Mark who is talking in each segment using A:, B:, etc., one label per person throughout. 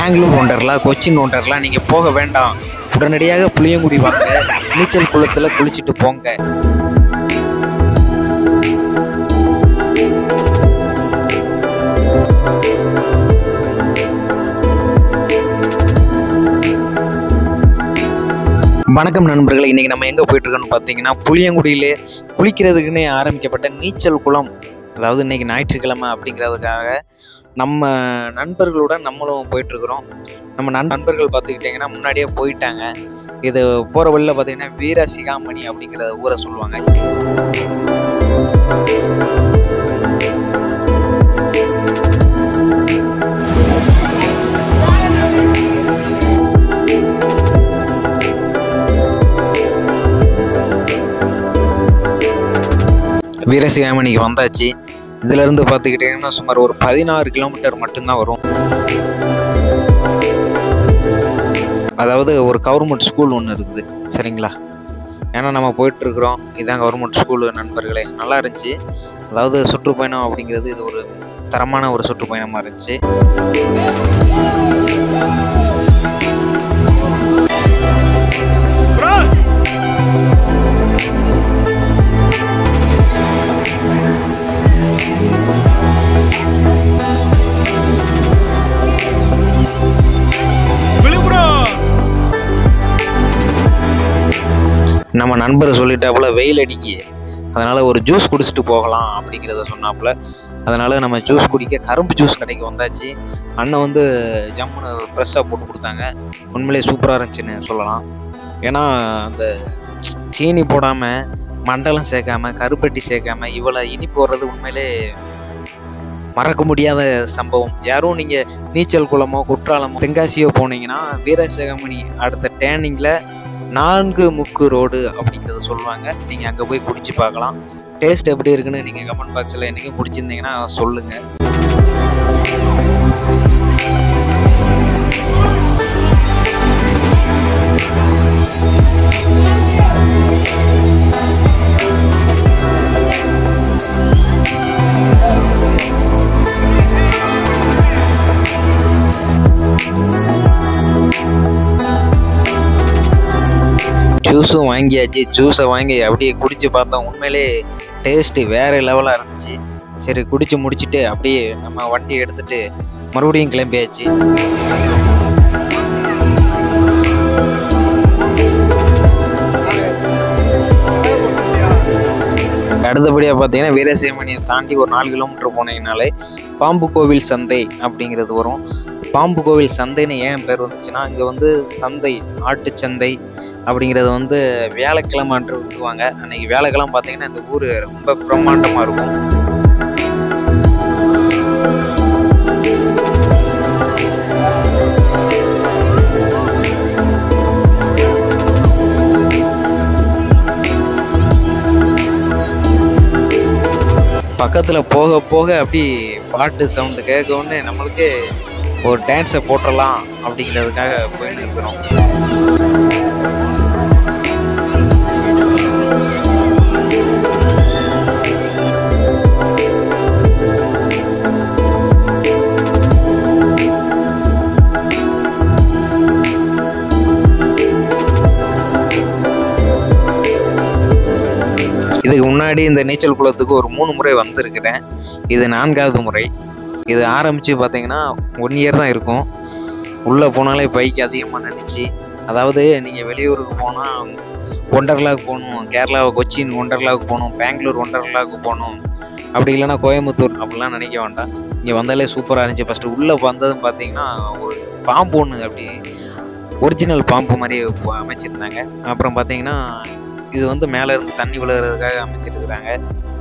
A: பெங்களூர் ஒண்டர்லா, கொச்சின் ஒண்டர்லா நீங்கள் போக வேண்டாம். உடனடியாக புளியங்குடி வாங்க, நீச்சல் குளத்தில் குளிச்சுட்டு போங்க. வணக்கம் நண்பர்களே, இன்றைக்கி நம்ம எங்கே போயிட்டுருக்கோன்னு பார்த்தீங்கன்னா, புளியங்குடியிலே குளிக்கிறதுக்குன்னே ஆரம்பிக்கப்பட்ட நீச்சல் குளம். அதாவது இன்றைக்கி ஞாயிற்றுக்கிழமை அப்படிங்கிறதுக்காக நம்ம நண்பர்களுடன் நம்மளும் போயிட்டுருக்குறோம். நம்ம நண்பர்கள் பார்த்துக்கிட்டிங்கன்னா முன்னாடியே போயிட்டாங்க. இது போகிற வழியில் பார்த்திங்கன்னா வீரசிகாமணி அப்படிங்கிற ஊரை சொல்லுவாங்க. வீரசிகாமணிக்கு வந்தாச்சு. இதிலேருந்து பார்த்துக்கிட்டிங்கன்னா சுமார் ஒரு 16 கிலோமீட்டர் மட்டும்தான் வரும். அதாவது ஒரு கவர்மெண்ட் ஸ்கூல் ஒன்று இருக்குது, சரிங்களா? ஏன்னா நம்ம போயிட்டுருக்குறோம், இதுதான் கவர்மெண்ட் ஸ்கூலு நண்பர்களே. நல்லா இருந்துச்சு. அதாவது சுற்றுப்பயணம் அப்படிங்கிறது இது ஒரு தரமான ஒரு சுற்றுப்பயணமாக இருந்துச்சு. நம்ம நண்பர் சொல்லிட்டாப்புல வெயில் அடிக்கி, அதனால் ஒரு ஜூஸ் குடிச்சிட்டு போகலாம் அப்படிங்கிறத சொன்னாப்புல. அதனால் நம்ம ஜூஸ் குடிக்க கரும்பு ஜூஸ் கடைக்கு வந்தாச்சு. அண்ணன் வந்து ஜம்முன்னு ஃப்ரெஷ்ஷாக போட்டு கொடுத்தாங்க. உண்மையிலே சூப்பராக இருந்துச்சுன்னு சொல்லலாம். ஏன்னா அந்த சீனி போடாமல், மண்டலம் சேர்க்காம, கருப்பட்டி சேர்க்காம இவ்வளோ இனிப்பு வர்றது உண்மையிலே மறக்க முடியாத சம்பவம். யாரும் நீங்கள் நீச்சல் குளமோ குற்றாலமோ தென்காசியோ போனீங்கன்னா வீரசிகாமணி அடுத்த டேர்னிங்கில் 4 முக்கு ரோடு அப்படிங்கிறத சொல்லுவாங்க. நீங்கள் அங்கே போய் குடிச்சு பார்க்கலாம். டேஸ்ட் எப்படி இருக்குன்னு நீங்கள் கமெண்ட் பாக்ஸில் என்றைக்கும் குடிச்சிருந்தீங்கன்னா சொல்லுங்கள். ஜூஸும் வாங்கியாச்சு. ஜூஸை வாங்கி அப்படியே குடிச்சு பார்த்தோம். உண்மையிலே டேஸ்ட்டு வேறு லெவலாக இருந்துச்சு. சரி, குடிச்சு முடிச்சுட்டு அப்படியே நம்ம வண்டி எடுத்துகிட்டு மறுபடியும் கிளம்பியாச்சு. அடுத்தபடியாக பார்த்தீங்கன்னா வீரசிகாமணியை தாண்டி ஒரு 4 கிலோமீட்டர் போனீங்கனாலே பாம்பு கோவில் சந்தை அப்படிங்கிறது வரும். பாம்பு கோவில் சந்தைன்னு ஏன் பேர் வந்துச்சுன்னா, அங்கே வந்து சந்தை, ஆட்டுச்சந்தை அப்படிங்கிறது வந்து வியாழக்கிழமை அன்று விட்டுவாங்க. அன்றைக்கி வியாழக்கிழமை பார்த்தீங்கன்னா இந்த ஊர் ரொம்ப பிரம்மாண்டமாக இருக்கும். பக்கத்தில் போக போக அப்படி பாட்டு சவுண்டு கேட்கவுடனே நம்மளுக்கு ஒரு டான்ஸை போட்டுடலாம் அப்படிங்கிறதுக்காக போயிட்டு இருக்கிறோம். இதுக்கு முன்னாடி இந்த நீச்சல் குளத்துக்கு ஒரு 3 முறை வந்திருக்கிறேன். இது 4வது முறை. இது ஆரம்பித்து பார்த்தீங்கன்னா 1 இயர் தான் இருக்கும். உள்ளே போனாலே பைக் அதிகமாக நினச்சி, அதாவது நீங்கள் வெளியூருக்கு போனால் ஒண்டர்லாவுக்கு போகணும், கேரளா கொச்சின் ஒண்டர்லாவுக்கு போகணும், பெங்களூர் ஒண்டர்லாவுக்கு போகணும், அப்படி இல்லைன்னா கோயம்புத்தூர் அப்படிலாம் நினைக்க வேண்டாம். இங்கே வந்தாலே சூப்பராக இருந்துச்சு. ஃபஸ்ட்டு உள்ளே வந்ததும் பார்த்தீங்கன்னா ஒரு பாம்பு ஒன்று அப்படி ஒரிஜினல் பாம்பு மாதிரி அமைச்சிருந்தாங்க. அப்புறம் பார்த்தீங்கன்னா இது வந்து மேலே இருந்து தண்ணி விழுகிறதுக்காக அமைச்சிருக்கிறாங்க.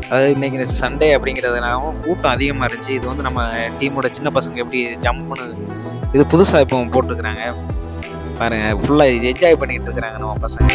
A: அதாவது இன்றைக்கி சண்டே அப்படிங்கிறதுனாலும் கூட்டம் அதிகமாக இருந்துச்சு. இது வந்து நம்ம டீமோட சின்ன பசங்க எப்படி ஜம்முன்னு இது புதுசாக இப்போ போட்டுருக்குறாங்க பாருங்கள். ஃபுல்லாக என்ஜாய் பண்ணிகிட்டு இருக்கிறாங்க நம்ம பசங்க.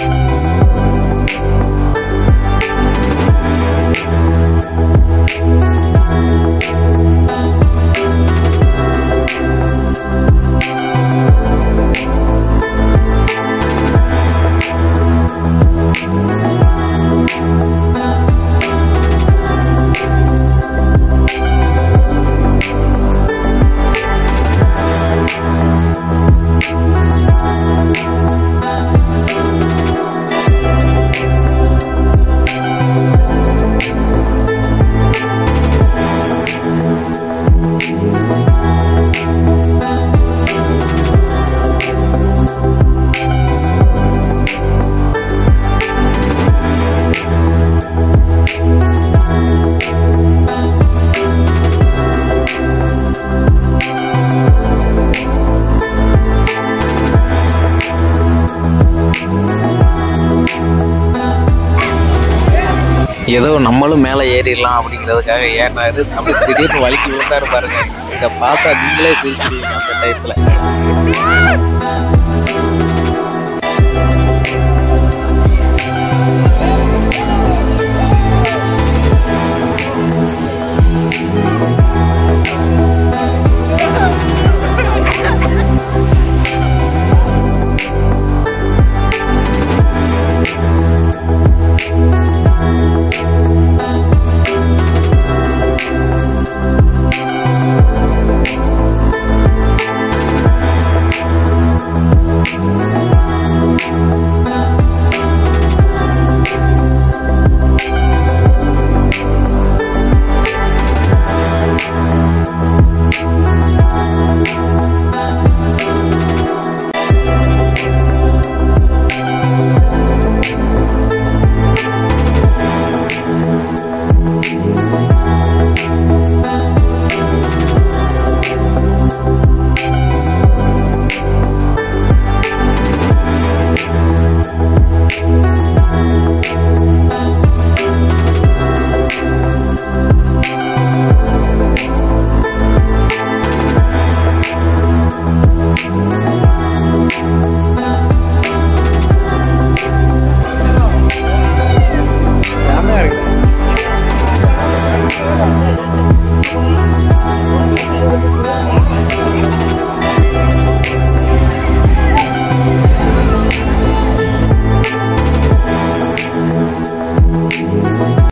A: ஏதோ நம்மளும் மேலே ஏறிடலாம் அப்படிங்கிறதுக்காக ஏறினாரு. அப்படி திடீர்னு வலிக்கு விழுந்தாரு பாருங்க. இதை பார்த்தா நீங்களே சிரிச்சிருவீங்க அந்த டயத்தில்.